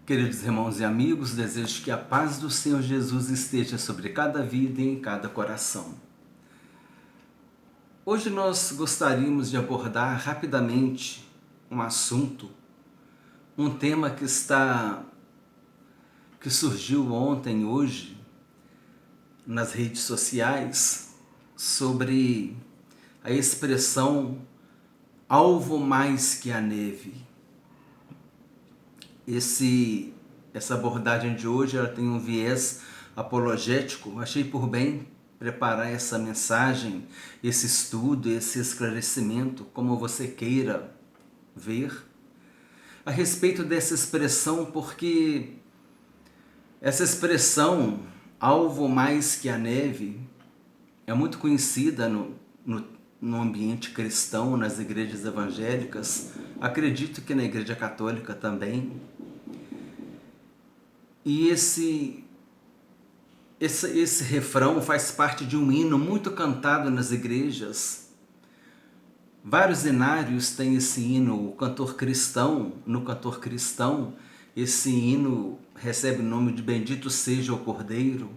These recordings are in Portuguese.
Queridos irmãos e amigos, desejo que a paz do Senhor Jesus esteja sobre cada vida e em cada coração. Hoje nós gostaríamos de abordar rapidamente um assunto, um tema que surgiu ontem e hoje nas redes sociais sobre a expressão alvo mais que a neve. Essa abordagem de hoje ela tem um viés apologético. Achei por bem preparar essa mensagem, esse estudo, esse esclarecimento, como você queira ver, a respeito dessa expressão, porque essa expressão, alvo mais que a neve, é muito conhecida no ambiente cristão, nas igrejas evangélicas, acredito que na Igreja Católica também. E esse refrão faz parte de um hino muito cantado nas igrejas. Vários hinários têm esse hino. No cantor cristão, esse hino recebe o nome de Bendito Seja o Cordeiro.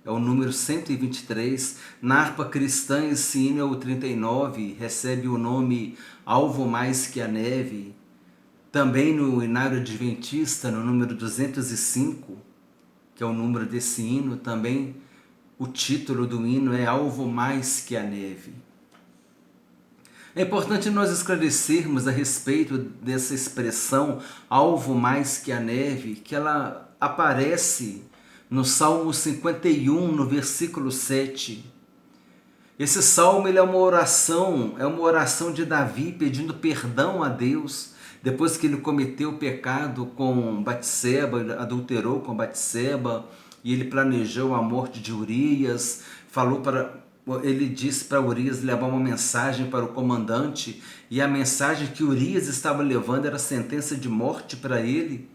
É o número 123. Na harpa cristã, esse hino é o 39, recebe o nome Alvo Mais que a Neve. Também no hinário adventista, no número 205, que é o número desse hino, também o título do hino é Alvo Mais que a Neve. É importante nós esclarecermos a respeito dessa expressão alvo mais que a neve, que ela aparece no Salmo 51, no versículo 7. Esse salmo ele é uma oração de Davi pedindo perdão a Deus, depois que ele cometeu o pecado com Batseba, adulterou com Batseba, e ele planejou a morte de Urias, ele disse para Urias levar uma mensagem para o comandante, e a mensagem que Urias estava levando era sentença de morte para ele,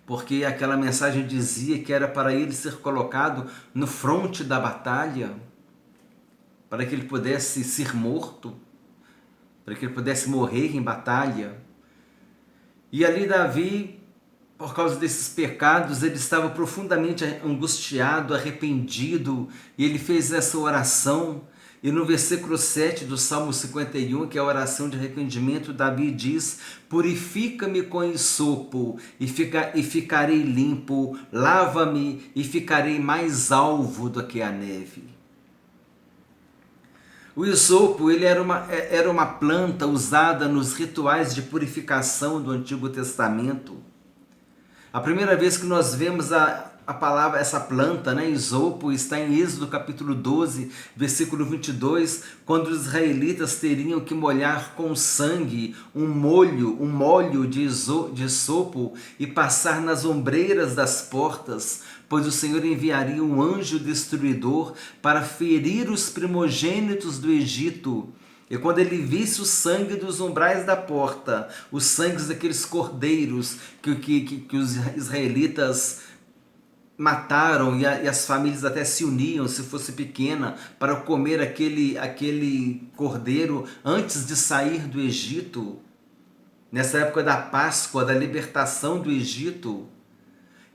porque aquela mensagem dizia que era para ele ser colocado no fronte da batalha, para que ele pudesse ser morto, para que ele pudesse morrer em batalha. E ali Davi, por causa desses pecados, ele estava profundamente angustiado, arrependido, e ele fez essa oração. E no versículo 7 do Salmo 51, que é a oração de arrependimento, Davi diz: purifica-me com esopo e ficarei limpo, lava-me e ficarei mais alvo do que a neve. O esopo ele era uma planta usada nos rituais de purificação do Antigo Testamento. A primeira vez que nós vemos a palavra, essa planta, esopo, está em Êxodo capítulo 12, versículo 22, quando os israelitas teriam que molhar com sangue um molho de esopo e passar nas ombreiras das portas, pois o Senhor enviaria um anjo destruidor para ferir os primogênitos do Egito. E quando ele visse o sangue dos umbrais da porta, os sangues daqueles cordeiros que os israelitas mataram, e as famílias até se uniam, se fosse pequena, para comer aquele cordeiro antes de sair do Egito, nessa época da Páscoa, da libertação do Egito.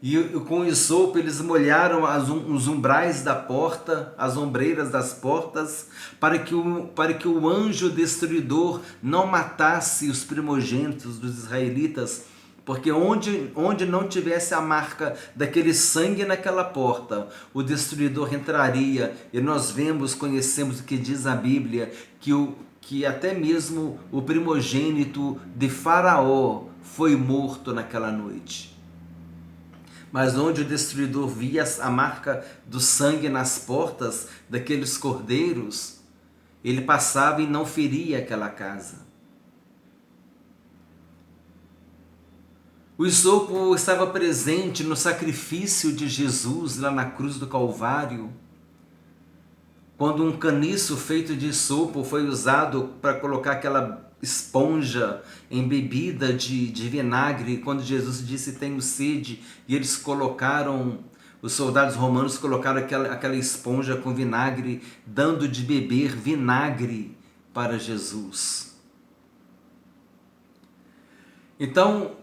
E com esopo eles molharam os umbrais da porta, as ombreiras das portas, para que o anjo destruidor não matasse os primogênitos dos israelitas, porque onde não tivesse a marca daquele sangue naquela porta, o destruidor entraria. E nós conhecemos o que diz a Bíblia, que até mesmo o primogênito de Faraó foi morto naquela noite. Mas onde o destruidor via a marca do sangue nas portas daqueles cordeiros, ele passava e não feria aquela casa. O esopo estava presente no sacrifício de Jesus lá na cruz do Calvário, quando um caniço feito de esopo foi usado para colocar aquela esponja embebida de vinagre, quando Jesus disse tenho sede, e os soldados romanos colocaram aquela esponja com vinagre, dando de beber vinagre para Jesus. Então,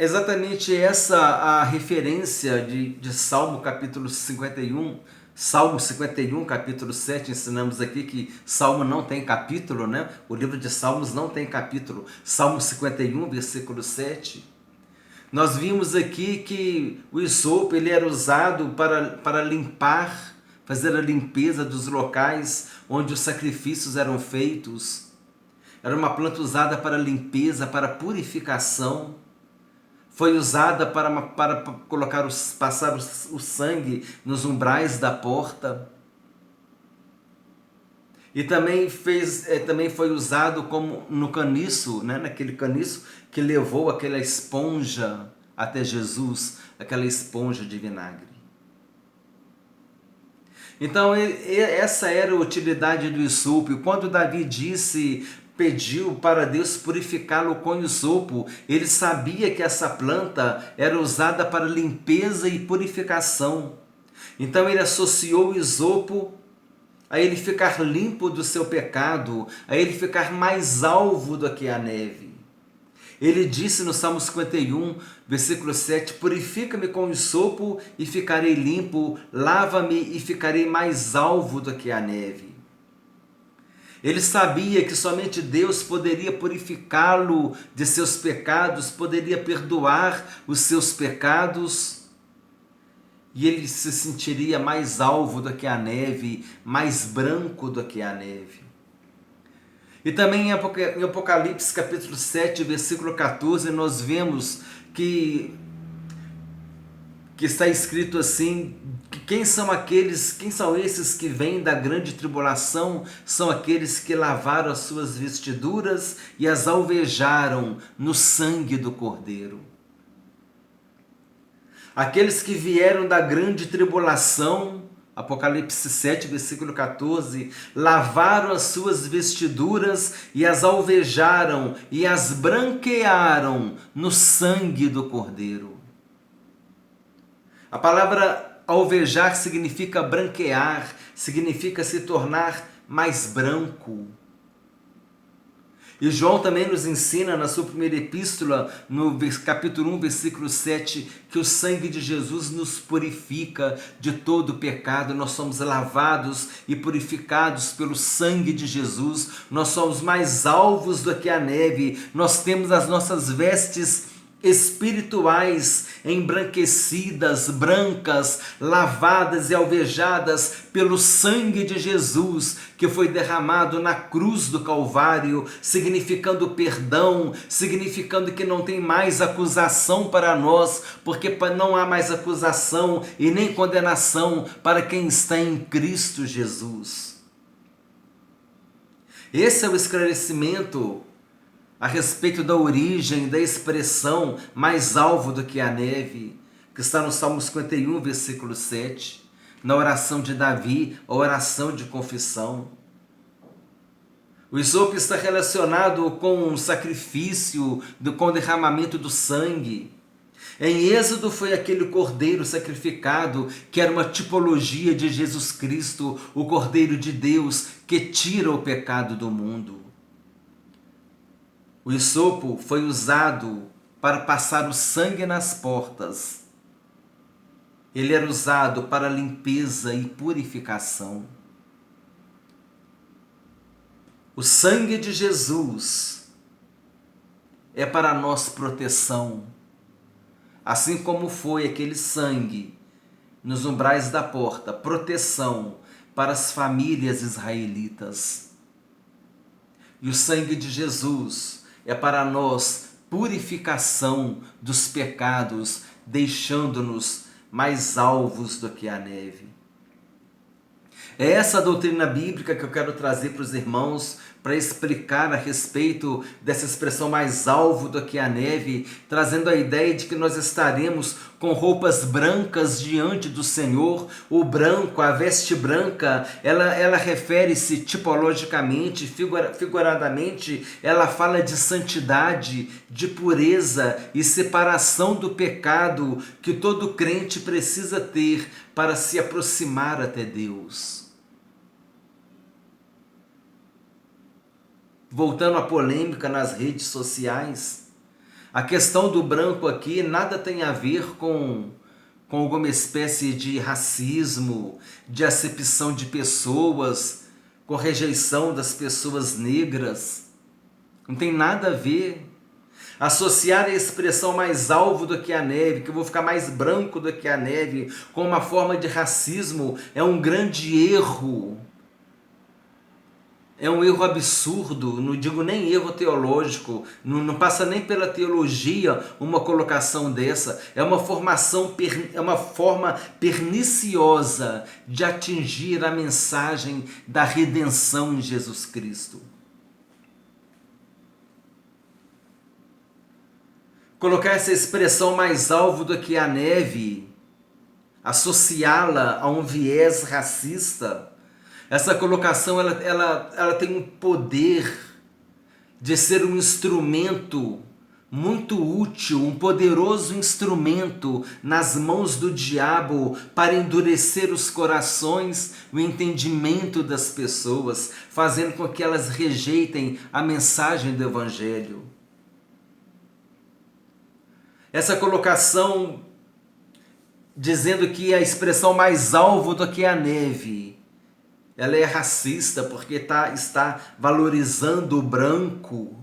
exatamente essa a referência de Salmo capítulo 51. Salmo 51, capítulo 7, ensinamos aqui que Salmo não tem capítulo, né? O livro de Salmos não tem capítulo. Salmo 51, versículo 7. Nós vimos aqui que o isopo ele era usado para limpar, fazer a limpeza dos locais onde os sacrifícios eram feitos. Era uma planta usada para limpeza, para purificação. Foi usada para colocar passar o sangue nos umbrais da porta. E também foi usado como no caniço, né? Naquele caniço que levou aquela esponja até Jesus, aquela esponja de vinagre. Então essa era a utilidade do isopo. Quando Davi pediu para Deus purificá-lo com isopo, ele sabia que essa planta era usada para limpeza e purificação. Então ele associou o isopo a ele ficar limpo do seu pecado, a ele ficar mais alvo do que a neve. Ele disse no Salmo 51, versículo 7, purifica-me com isopo e ficarei limpo, lava-me e ficarei mais alvo do que a neve. Ele sabia que somente Deus poderia purificá-lo de seus pecados, poderia perdoar os seus pecados, e ele se sentiria mais alvo do que a neve, mais branco do que a neve. E também em Apocalipse capítulo 7, versículo 14, nós vemos que está escrito assim, que quem são esses que vêm da grande tribulação? São aqueles que lavaram as suas vestiduras e as alvejaram no sangue do Cordeiro. Aqueles que vieram da grande tribulação, Apocalipse 7, versículo 14, lavaram as suas vestiduras e as alvejaram e as branquearam no sangue do Cordeiro. A palavra alvejar significa branquear, significa se tornar mais branco. E João também nos ensina na sua primeira epístola, no capítulo 1, versículo 7, que o sangue de Jesus nos purifica de todo pecado. Nós somos lavados e purificados pelo sangue de Jesus. Nós somos mais alvos do que a neve. Nós temos as nossas vestes espirituais embranquecidas, brancas, lavadas e alvejadas pelo sangue de Jesus que foi derramado na cruz do Calvário, significando perdão, significando que não tem mais acusação para nós, porque não há mais acusação e nem condenação para quem está em Cristo Jesus. Esse é o esclarecimento a respeito da origem, da expressão mais alvo do que a neve, que está no Salmo 51, versículo 7, na oração de Davi, a oração de confissão. O isopo está relacionado com o sacrifício, com o derramamento do sangue. Em Êxodo foi aquele cordeiro sacrificado que era uma tipologia de Jesus Cristo, o Cordeiro de Deus que tira o pecado do mundo. O isopo foi usado para passar o sangue nas portas. Ele era usado para limpeza e purificação. O sangue de Jesus é para nós proteção, assim como foi aquele sangue nos umbrais da porta, proteção para as famílias israelitas. E o sangue de Jesus é para nós purificação dos pecados, deixando-nos mais alvos do que a neve. É essa a doutrina bíblica que eu quero trazer para os irmãos, para explicar a respeito dessa expressão mais alvo do que a neve, trazendo a ideia de que nós estaremos com roupas brancas diante do Senhor. O branco, a veste branca, ela refere-se tipologicamente, figuradamente, ela fala de santidade, de pureza e separação do pecado que todo crente precisa ter para se aproximar até Deus. Voltando à polêmica nas redes sociais, A questão do branco aqui nada tem a ver com alguma espécie de racismo, de acepção de pessoas, com rejeição das pessoas negras. Não tem nada a ver. Associar a expressão mais alvo do que a neve, que eu vou ficar mais branco do que a neve, com uma forma de racismo, é um grande erro. É um erro absurdo, não digo nem erro teológico, não passa nem pela teologia uma colocação dessa. É uma forma perniciosa de atingir a mensagem da redenção em Jesus Cristo. Colocar essa expressão mais alvo do que a neve, associá-la a um viés racista, essa colocação ela tem um poder de ser um instrumento muito útil, um poderoso instrumento nas mãos do diabo para endurecer os corações, o entendimento das pessoas, fazendo com que elas rejeitem a mensagem do Evangelho. Essa colocação dizendo que a expressão mais alvo do que a neve, ela é racista porque está valorizando o branco.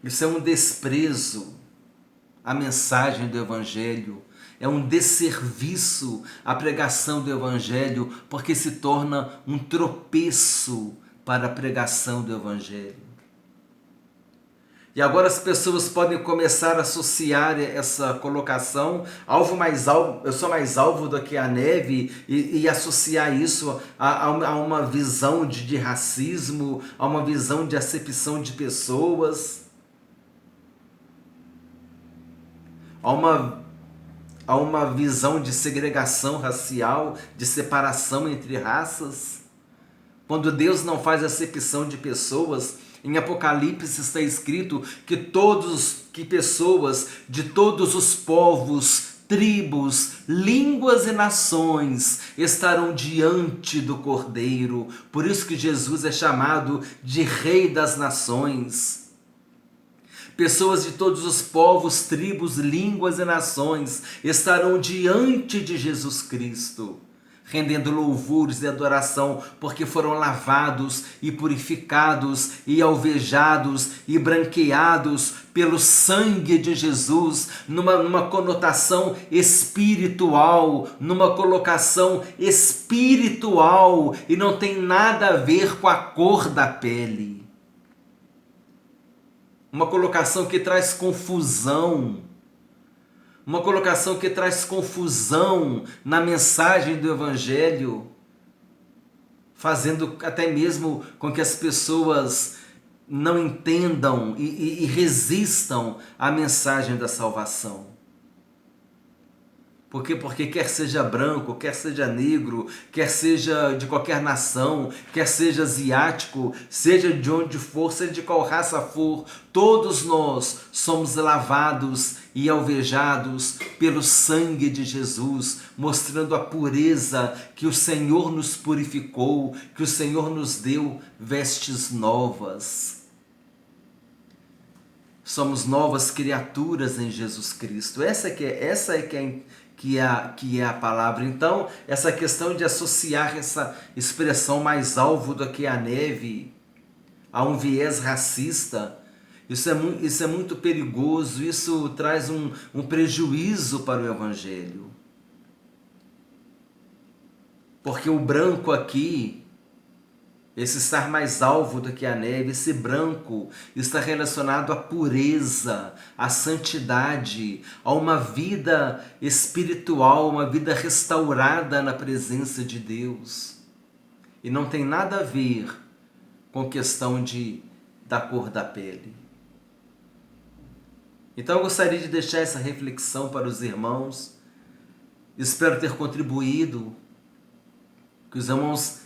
Isso é um desprezo à mensagem do Evangelho, é um desserviço à pregação do Evangelho, porque se torna um tropeço para a pregação do Evangelho. E agora as pessoas podem começar a associar essa colocação, eu sou mais alvo do que a neve, e associar isso a uma visão de racismo, a uma visão de acepção de pessoas, a uma visão de segregação racial, de separação entre raças. Quando Deus não faz acepção de pessoas, em Apocalipse está escrito que pessoas de todos os povos, tribos, línguas e nações estarão diante do Cordeiro. Por isso que Jesus é chamado de Rei das Nações. Pessoas de todos os povos, tribos, línguas e nações estarão diante de Jesus Cristo, rendendo louvores e adoração, porque foram lavados e purificados e alvejados e branqueados pelo sangue de Jesus, numa conotação espiritual, numa colocação espiritual, e não tem nada a ver com a cor da pele. Uma colocação que traz confusão. Uma colocação que traz confusão na mensagem do Evangelho, fazendo até mesmo com que as pessoas não entendam e resistam à mensagem da salvação. Por quê? Porque quer seja branco, quer seja negro, quer seja de qualquer nação, quer seja asiático, seja de onde for, seja de qual raça for, todos nós somos lavados e alvejados pelo sangue de Jesus, mostrando a pureza que o Senhor nos purificou, que o Senhor nos deu vestes novas. Somos novas criaturas em Jesus Cristo. Essa é a palavra. Então, essa questão de associar essa expressão mais alvo do que a neve a um viés racista, isso é muito perigoso, isso traz um prejuízo para o Evangelho. Porque o branco aqui, esse estar mais alvo do que a neve, esse branco está relacionado à pureza, à santidade, a uma vida espiritual, uma vida restaurada na presença de Deus. E não tem nada a ver com questão da cor da pele. Então eu gostaria de deixar essa reflexão para os irmãos. Espero ter contribuído, que os irmãos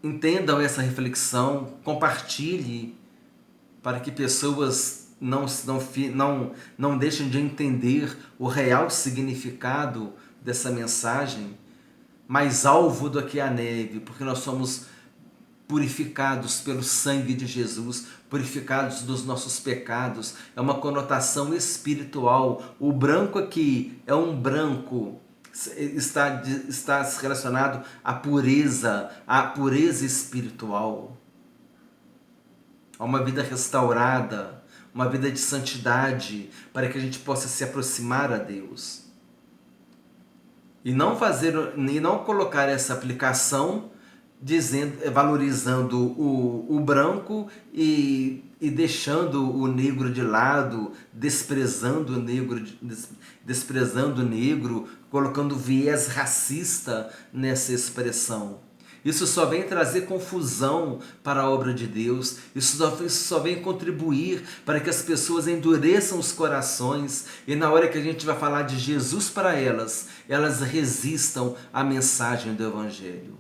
entendam essa reflexão, compartilhe, para que pessoas não deixem de entender o real significado dessa mensagem, mais alvo do que a neve, porque nós somos purificados pelo sangue de Jesus, purificados dos nossos pecados. É uma conotação espiritual. O branco aqui é um branco, está relacionado à pureza espiritual, a uma vida restaurada, uma vida de santidade, para que a gente possa se aproximar a Deus. E não colocar essa aplicação valorizando o branco e deixando o negro de lado, desprezando o negro, colocando viés racista nessa expressão. Isso só vem trazer confusão para a obra de Deus. Isso só vem contribuir para que as pessoas endureçam os corações e na hora que a gente vai falar de Jesus para elas, elas resistam à mensagem do Evangelho.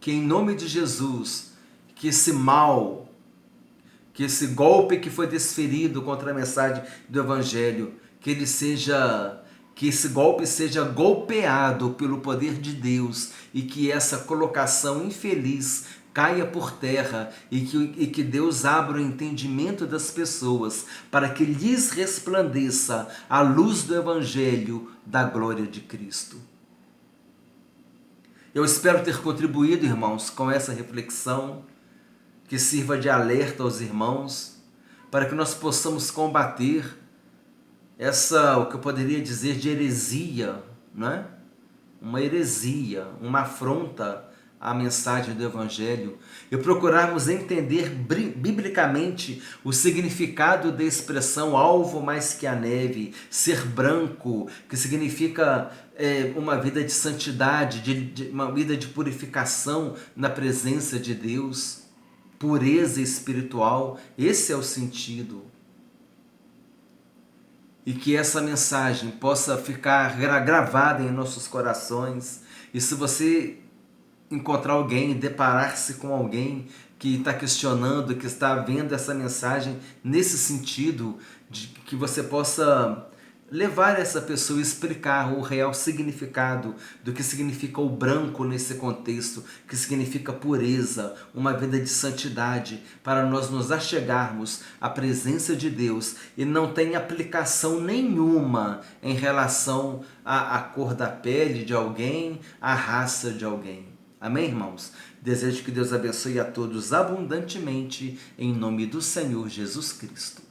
Que em nome de Jesus, que esse mal, que esse golpe que foi desferido contra a mensagem do Evangelho, que esse golpe seja golpeado pelo poder de Deus e que essa colocação infeliz caia por terra e que Deus abra o entendimento das pessoas para que lhes resplandeça a luz do Evangelho da glória de Cristo. Eu espero ter contribuído, irmãos, com essa reflexão, que sirva de alerta aos irmãos, para que nós possamos combater o que eu poderia dizer de heresia, não é? Uma heresia, uma afronta à mensagem do Evangelho, e procurarmos entender biblicamente o significado da expressão alvo mais que a neve, ser branco, que significa uma vida de santidade, uma vida de purificação na presença de Deus, pureza espiritual. Esse é o sentido. E que essa mensagem possa ficar gravada em nossos corações. E se você encontrar alguém, deparar-se com alguém que está questionando, que está vendo essa mensagem nesse sentido, de que você possa levar essa pessoa a explicar o real significado do que significa o branco nesse contexto, que significa pureza, uma vida de santidade, para nós nos achegarmos à presença de Deus e não tem aplicação nenhuma em relação à cor da pele de alguém, à raça de alguém. Amém, irmãos? Desejo que Deus abençoe a todos abundantemente, em nome do Senhor Jesus Cristo.